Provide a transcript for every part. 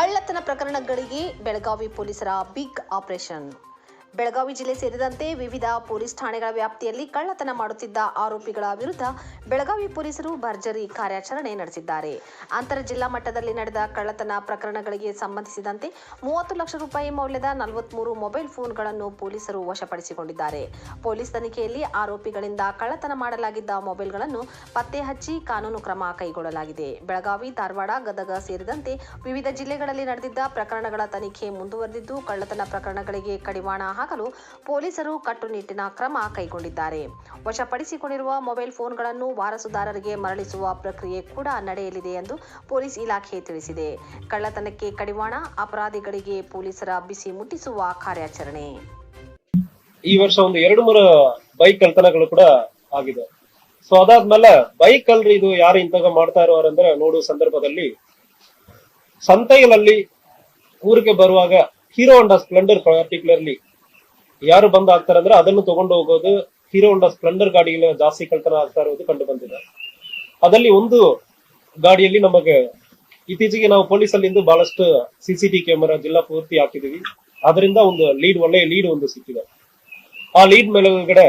ಕಳ್ಳತನ ಪ್ರಕರಣಗಳಿಗೆ ಬೆಳಗಾವಿ ಪೊಲೀಸರ ಬಿಗ್ ಆಪರೇಷನ್. ಬೆಳಗಾವಿ ಜಿಲ್ಲೆ ಸೇರಿದಂತೆ ವಿವಿಧ ಪೊಲೀಸ್ ಠಾಣೆಗಳ ವ್ಯಾಪ್ತಿಯಲ್ಲಿ ಕಳ್ಳತನ ಮಾಡುತ್ತಿದ್ದ ಆರೋಪಿಗಳ ವಿರುದ್ಧ ಬೆಳಗಾವಿ ಪೊಲೀಸರು ಭರ್ಜರಿ ಕಾರ್ಯಾಚರಣೆ ನಡೆಸಿದ್ದಾರೆ. ಅಂತರ ಜಿಲ್ಲಾ ಮಟ್ಟದಲ್ಲಿ ನಡೆದ ಕಳ್ಳತನ ಪ್ರಕರಣಗಳಿಗೆ ಸಂಬಂಧಿಸಿದಂತೆ 30 ಲಕ್ಷ ರೂಪಾಯಿ ಮೌಲ್ಯದ 43 ಮೊಬೈಲ್ ಫೋನ್ಗಳನ್ನು ಪೊಲೀಸರು ವಶಪಡಿಸಿಕೊಂಡಿದ್ದಾರೆ. ಪೊಲೀಸ್ ತನಿಖೆಯಲ್ಲಿ ಆರೋಪಿಗಳಿಂದ ಕಳ್ಳತನ ಮಾಡಲಾಗಿದ್ದ ಮೊಬೈಲ್ಗಳನ್ನು ಪತ್ತೆ ಹಚ್ಚಿ ಕಾನೂನು ಕ್ರಮ ಕೈಗೊಳ್ಳಲಾಗಿದೆ. ಬೆಳಗಾವಿ, ಧಾರವಾಡ, ಗದಗ ಸೇರಿದಂತೆ ವಿವಿಧ ಜಿಲ್ಲೆಗಳಲ್ಲಿ ನಡೆದಿದ್ದ ಪ್ರಕರಣಗಳ ತನಿಖೆ ಮುಂದುವರೆದಿದ್ದು, ಕಳ್ಳತನ ಪ್ರಕರಣಗಳಿಗೆ ಕಡಿವಾಣ ಹಾಕಲು ಪೊಲೀಸರು ಕಟ್ಟುನಿಟ್ಟಿನ ಕ್ರಮ ಕೈಗೊಂಡಿದ್ದಾರೆ. ವಶಪಡಿಸಿಕೊಂಡಿರುವ ಮೊಬೈಲ್ ಫೋನ್ಗಳನ್ನು ವಾರಸುದಾರರಿಗೆ ಮರಳಿಸುವ ಪ್ರಕ್ರಿಯೆ ಕೂಡ ನಡೆಯಲಿದೆ ಎಂದು ಪೊಲೀಸ್ ಇಲಾಖೆ ತಿಳಿಸಿದೆ. ಕಳ್ಳತನಕ್ಕೆ ಕಡಿವಾಣ, ಅಪರಾಧಿಗಳಿಗೆ ಪೊಲೀಸರ ಬಿಸಿ ಮುಟ್ಟಿಸುವ ಕಾರ್ಯಾಚರಣೆ. ಈ ವರ್ಷ ಒಂದು 2-3 ಬೈಕ್ ಕಳ್ಳತನಗಳು ಕೂಡ ಆಗಿದೆ. ಸೊ ಅದಾದ್ಮೇಲೆ ಬೈಕ್ ಕಳ್ಳರು ಇದು ಯಾರು ಇಂತಾಗ ಮಾಡ್ತಾ ಇರೋರಂದ್ರೆ ನೋಡುವ ಸಂದರ್ಭದಲ್ಲಿ ಸಂತೆಗಳಲ್ಲಿ ಊರಿಗೆ ಬರುವಾಗ ಹೀರೋ ಹೋಂಡಾ ಸ್ಪ್ಲೆಂಡರ್ ಪರ್ಟಿಕ್ಯುಲರ್ಲಿ ಯಾರು ಬಂದ್ ಆಗ್ತಾರೆ ಅಂದ್ರೆ ಅದನ್ನು ತಗೊಂಡು ಹೋಗೋದು. ಹೀರೋ ಹೋಂಡಾ ಸ್ಪ್ಲೆಂಡರ್ ಗಾಡಿಗಳು ಜಾಸ್ತಿ ಕಳ್ಳತನ ಆಗ್ತಾ ಇರೋದು ಕಂಡು ಬಂದಿದೆ. ಅದಲ್ಲಿ ಒಂದು ಗಾಡಿಯಲ್ಲಿ ನಮಗೆ ಇತ್ತೀಚೆಗೆ ನಾವು ಪೊಲೀಸಲ್ಲಿಂದು ಬಹಳಷ್ಟು CCTV ಕ್ಯಾಮೆರಾ ಜಿಲ್ಲಾ ಪೂರ್ತಿ ಹಾಕಿದೀವಿ. ಅದರಿಂದ ಒಂದು ಒಳ್ಳೆಯ ಲೀಡ್ ಒಂದು ಸಿಕ್ಕಿದೆ. ಆ ಲೀಡ್ ಮೇಲ್ಗಡೆ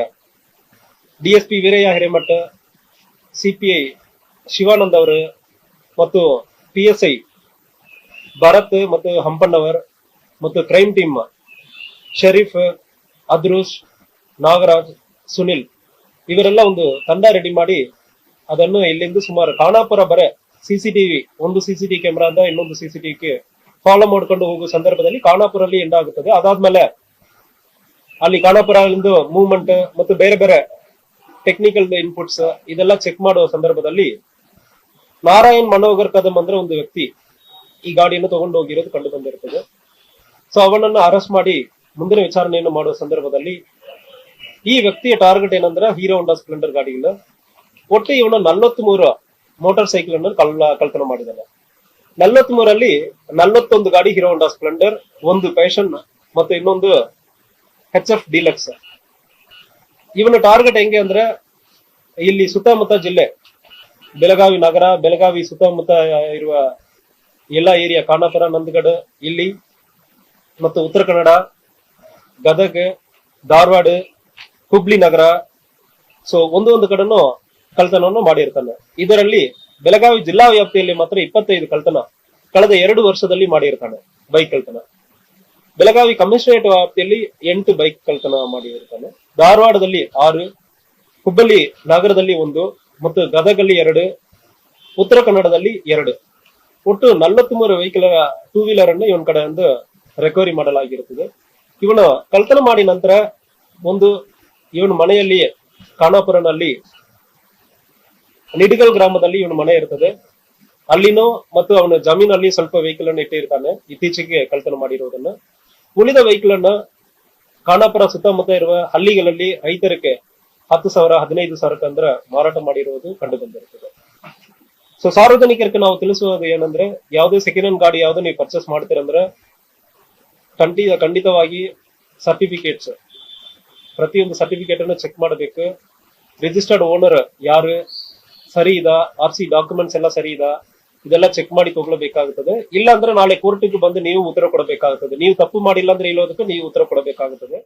DSP ವೀರಯ್ಯ ಹಿರೇಮಠ, CPI ಶಿವಾನಂದ್ ಅವರು ಮತ್ತು PSI ಭರತ್ ಮತ್ತು ಹಂಪಣ್ಣವರ್ ಮತ್ತು ಕ್ರೈಮ್ ಟೀಮ್ ಶರೀಫ್, ಅದ್ರುಷ್, ನಾಗರಾಜ್, ಸುನಿಲ್ ಇವರೆಲ್ಲ ಒಂದು ತಂಡ ರೆಡಿ ಮಾಡಿ ಅದನ್ನು ಇಲ್ಲಿಂದ ಸುಮಾರು ಖಾನಾಪುರ ಬರೆ ಒಂದು CCTV ಕ್ಯಾಮೆರಾ ಅಂತ ಇನ್ನೊಂದು CCTV ಫಾಲೋ ಮಾಡ್ಕೊಂಡು ಹೋಗುವ ಸಂದರ್ಭದಲ್ಲಿ ಖಾನಾಪುರಲ್ಲಿ ಎಂಡ್ ಆಗುತ್ತದೆ. ಅದಾದ್ಮೇಲೆ ಅಲ್ಲಿ ಖಾನಾಪುರದಿಂದ ಮೂವ್ಮೆಂಟ್ ಮತ್ತು ಬೇರೆ ಬೇರೆ ಟೆಕ್ನಿಕಲ್ ಇನ್ಪುಟ್ಸ್ ಇದೆಲ್ಲ ಚೆಕ್ ಮಾಡುವ ಸಂದರ್ಭದಲ್ಲಿ ನಾರಾಯಣ್ ಮನೋಹರ್ ಕದಂ ಅಂದ್ರೆ ಒಂದು ವ್ಯಕ್ತಿ ಈ ಗಾಡಿಯನ್ನು ತಗೊಂಡು ಹೋಗಿರೋದು ಕಂಡು ಬಂದಿರುತ್ತದೆ. ಸೊ ಅವನನ್ನ ಅರೆಸ್ಟ್ ಮಾಡಿ ಮುಂದಿನ ವಿಚಾರಣೆಯನ್ನು ಮಾಡುವ ಸಂದರ್ಭದಲ್ಲಿ ಈ ವ್ಯಕ್ತಿಯ ಟಾರ್ಗೆಟ್ ಏನಂದ್ರೆ ಹೀರೋ ಹೋಂಡಾ ಸ್ಪ್ಲೆಂಡರ್ ಗಾಡಿಗಳು ಒಟ್ಟು ಇವನು 43 ಮೋಟಾರ್ ಸೈಕಲ್ ಅನ್ನು ಕಳ್ಳತನ ಮಾಡಿದ್ದಾನೆ. 43ರಲ್ಲಿ 41 ಗಾಡಿ ಹೀರೋ ಹೋಂಡಾ ಸ್ಪ್ಲೆಂಡರ್, ಒಂದು ಪ್ಯಾಷನ್ ಮತ್ತು ಇನ್ನೊಂದು HF ಡೀಲಕ್ಸ್. ಇವನ ಟಾರ್ಗೆಟ್ ಹೆಂಗೆ ಅಂದ್ರೆ ಇಲ್ಲಿ ಸುತ್ತಮುತ್ತ ಜಿಲ್ಲೆ ಬೆಳಗಾವಿ ನಗರ, ಬೆಳಗಾವಿ ಸುತ್ತಮುತ್ತ ಇರುವ ಎಲ್ಲಾ ಏರಿಯಾ ಖಾನಾಪುರ, ನಂದಗಡ ಇಲ್ಲಿ ಮತ್ತು ಉತ್ತರ ಕನ್ನಡ, ಗದಗ, ಧಾರವಾಡ, ಹುಬ್ಳಿ ನಗರ, ಸೊ ಒಂದು ಕಡೆನೂ ಕಳ್ಳತನವನ್ನು ಮಾಡಿರ್ತಾನೆ. ಇದರಲ್ಲಿ ಬೆಳಗಾವಿ ಜಿಲ್ಲಾ ವ್ಯಾಪ್ತಿಯಲ್ಲಿ ಮಾತ್ರ 25 ಕಳ್ಳತನ ಕಳೆದ 2 ವರ್ಷದಲ್ಲಿ ಮಾಡಿರ್ತಾನೆ ಬೈಕ್ ಕಳ್ಳತನ. ಬೆಳಗಾವಿ ಕಮಿಷನರೇಟ್ ವ್ಯಾಪ್ತಿಯಲ್ಲಿ 8 ಬೈಕ್ ಕಳ್ಳತನ ಮಾಡಿರ್ತಾನೆ. ಧಾರವಾಡದಲ್ಲಿ 6, ಹುಬ್ಬಳ್ಳಿ ನಗರದಲ್ಲಿ 1 ಮತ್ತು ಗದಗಲ್ಲಿ 2, ಉತ್ತರ ಕನ್ನಡದಲ್ಲಿ 2. ಒಟ್ಟು 43 ವೆಹಿಕಲ್ 2 ವೀಲರ್ ಅನ್ನು ಇವನ್ ಕಡೆಯಿಂದ ರಿಕವರಿ ಮಾಡಲಾಗಿರುತ್ತದೆ. ಇವನು ಕಳ್ಳತನ ಮಾಡಿ ನಂತರ ಇವನ ಮನೆಯಲ್ಲಿ ಖಾನಾಪುರನಲ್ಲಿ ನಿಡಗಲ್ ಗ್ರಾಮದಲ್ಲಿ ಇವನ ಮನೆ ಇರ್ತದೆ. ಅಲ್ಲಿನೂ ಮತ್ತು ಅವನ ಜಮೀನಲ್ಲಿ ಸ್ವಲ್ಪ ವೆಹಿಕಲ್ ಅನ್ನು ಇಟ್ಟಿರ್ತಾನೆ ಇತ್ತೀಚೆಗೆ ಕಳ್ಳತನ ಮಾಡಿರೋದನ್ನ. ಉಳಿದ ವೆಹಿಕಲ್ ಅನ್ನ ಖಾನಾಪುರ ಸುತ್ತಮುತ್ತ ಇರುವ ಹಳ್ಳಿಗಳಲ್ಲಿ ರೈತರಿಗೆ 10,000 15,000 ಅಂದ್ರ ಮಾರಾಟ ಮಾಡಿರುವುದು ಕಂಡು ಬಂದಿರುತ್ತದೆ. ಸೊ ಸಾರ್ವಜನಿಕರಿಗೆ ನಾವು ತಿಳಿಸುವುದು ಏನಂದ್ರೆ ಯಾವುದೇ ಸೆಕೆಂಡ್ ಹ್ಯಾಂಡ್ ಗಾಡಿ ಯಾವ್ದು ನೀವು ಪರ್ಚೇಸ್ ಮಾಡ್ತೀರಂದ್ರೆ ಖಂಡಿತವಾಗಿ ಸರ್ಟಿಫಿಕೇಟ್ಸ್, ಪ್ರತಿಯೊಂದು ಸರ್ಟಿಫಿಕೇಟ್ ಅನ್ನು ಚೆಕ್ ಮಾಡಬೇಕು. ರಿಜಿಸ್ಟರ್ಡ್ ಓನರ್ ಯಾರು, ಸರಿ ಇದಾ, RC ಡಾಕ್ಯುಮೆಂಟ್ಸ್ ಎಲ್ಲ ಸರಿ ಇದಾ, ಇದೆಲ್ಲ ಚೆಕ್ ಮಾಡಿ ತಗೊಳ್ಬೇಕಾಗುತ್ತದೆ. ಇಲ್ಲ ಅಂದ್ರೆ ನಾಳೆ ಕೋರ್ಟಿಗೆ ಬಂದು ನೀವು ಉತ್ತರ ಕೊಡಬೇಕಾಗುತ್ತದೆ. ನೀವು ತಪ್ಪು ಮಾಡಿಲ್ಲ ಅಂದ್ರೆ ಇಲ್ಲೋದಕ್ಕೆ ನೀವು ಉತ್ತರ ಕೊಡಬೇಕಾಗುತ್ತದೆ.